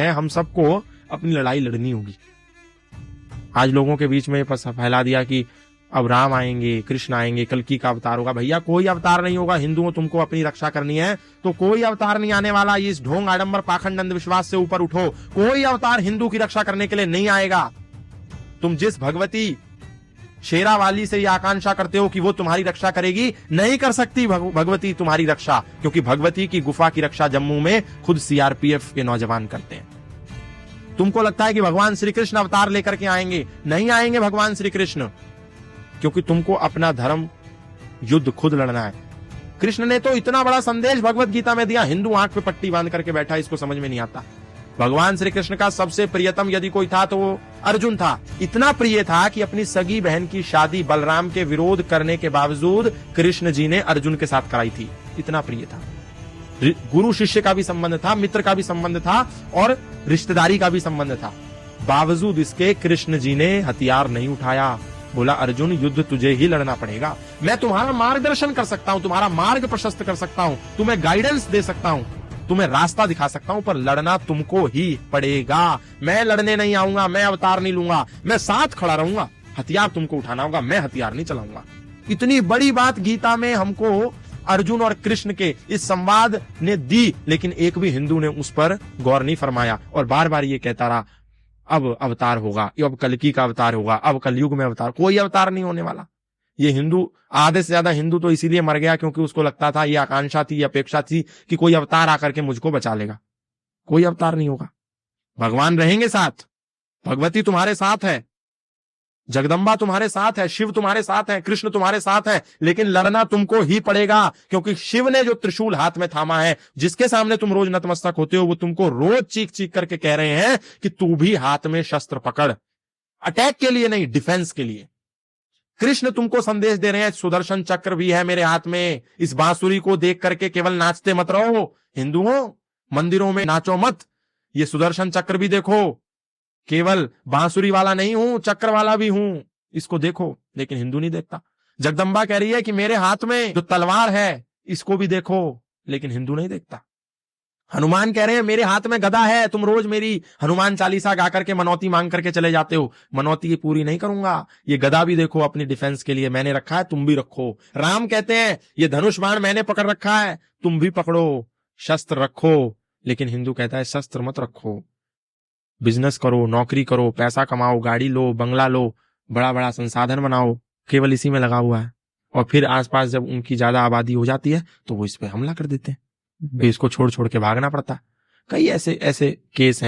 हम सबको अपनी लड़ाई लड़नी होगी। आज लोगों के बीच में फैला दिया कि अब राम आएंगे, कृष्ण आएंगे, कल्कि का अवतार होगा। भैया कोई अवतार नहीं होगा। हिंदुओं तुमको अपनी रक्षा करनी है तो कोई अवतार नहीं आने वाला। इस ढोंग आडंबर पाखंड अंधविश्वास से ऊपर उठो। कोई अवतार हिंदू की रक्षा करने के लिए नहीं आएगा। तुम जिस भगवती शेरावाली से ये आकांक्षा करते हो कि वो तुम्हारी रक्षा करेगी, नहीं कर सकती भगवती तुम्हारी रक्षा, क्योंकि भगवती की गुफा की रक्षा जम्मू में खुद सीआरपीएफ के नौजवान करते हैं। तुमको लगता है कि भगवान श्री कृष्ण अवतार लेकर के आएंगे, नहीं आएंगे भगवान श्री कृष्ण, क्योंकि तुमको अपना धर्म युद्ध खुद लड़ना है। कृष्ण ने तो इतना बड़ा संदेश भगवत गीता में दिया, हिंदू आंख पे पट्टी बांध करके बैठा, इसको समझ में नहीं आता। भगवान श्री कृष्ण का सबसे प्रियतम यदि कोई था तो वो अर्जुन था। इतना प्रिय था कि अपनी सगी बहन की शादी बलराम के विरोध करने के बावजूद कृष्ण जी ने अर्जुन के साथ कराई थी। इतना प्रिय था। गुरु शिष्य का भी संबंध था, मित्र का भी संबंध था और रिश्तेदारी का भी संबंध था। बावजूद इसके कृष्ण जी ने हथियार नहीं उठाया। बोला अर्जुन युद्ध तुझे ही लड़ना पड़ेगा। मैं तुम्हारा मार्गदर्शन कर सकता हूं, तुम्हारा मार्ग प्रशस्त कर सकता हूं, तुम्हें गाइडेंस दे सकता हूं, तुम्हें रास्ता दिखा सकता हूं, पर लड़ना तुमको ही पड़ेगा। मैं लड़ने नहीं आऊंगा, मैं अवतार नहीं लूंगा, मैं साथ खड़ा रहूंगा। हथियार तुमको उठाना होगा, मैं हथियार नहीं चलाऊंगा। इतनी बड़ी बात गीता में हमको अर्जुन और कृष्ण के इस संवाद ने दी, लेकिन एक भी हिंदू ने उस पर गौर नहीं फरमाया और बार बार ये कहता रहा अब अवतार होगा, अब कल्कि का अवतार होगा, अब कलयुग में अवतार। कोई अवतार नहीं होने वाला। ये हिंदू, आधे से ज्यादा हिंदू तो इसीलिए मर गया क्योंकि उसको लगता था, ये आकांक्षा थी, ये अपेक्षा थी कि कोई अवतार आकर के मुझको बचा लेगा। कोई अवतार नहीं होगा। भगवान रहेंगे साथ, भगवती तुम्हारे साथ है, जगदम्बा तुम्हारे साथ है, शिव तुम्हारे साथ है, कृष्ण तुम्हारे साथ है, लेकिन लड़ना तुमको ही पड़ेगा, क्योंकि शिव ने जो त्रिशूल हाथ में थामा है, जिसके सामने तुम रोज नतमस्तक होते हो, वो तुमको रोज चीख चीख करके कह रहे हैं कि तू भी हाथ में शस्त्र पकड़, अटैक के लिए नहीं, डिफेंस के लिए। कृष्ण तुमको संदेश दे रहे हैं, सुदर्शन चक्र भी है मेरे हाथ में। इस बांसुरी को देख करके केवल नाचते मत रहो। हिंदुओं, मंदिरों में नाचो मत, ये सुदर्शन चक्र भी देखो। केवल बांसुरी वाला नहीं हूं, चक्र वाला भी हूं, इसको देखो। लेकिन हिंदू नहीं देखता। जगदम्बा कह रही है कि मेरे हाथ में जो तलवार है इसको भी देखो, लेकिन हिंदू नहीं देखता। हनुमान कह रहे हैं मेरे हाथ में गदा है, तुम रोज मेरी हनुमान चालीसा गा करके मनौती मांग करके चले जाते हो, मनौती ये पूरी नहीं करूंगा, ये गदा भी देखो, अपनी डिफेंस के लिए मैंने रखा है, तुम भी रखो। राम कहते हैं ये धनुष बाण मैंने पकड़ रखा है, तुम भी पकड़ो, शस्त्र रखो। लेकिन हिंदू कहता है शस्त्र मत रखो, बिजनेस करो, नौकरी करो, पैसा कमाओ, गाड़ी लो, बंगला लो, बड़ा बड़ा संसाधन बनाओ, केवल इसी में लगा हुआ है। और फिर आसपास जब उनकी ज्यादा आबादी हो जाती है तो वो इस पे हमला कर देते हैं, इसको छोड़ छोड़ के भागना पड़ता है। कई ऐसे ऐसे केस हैं।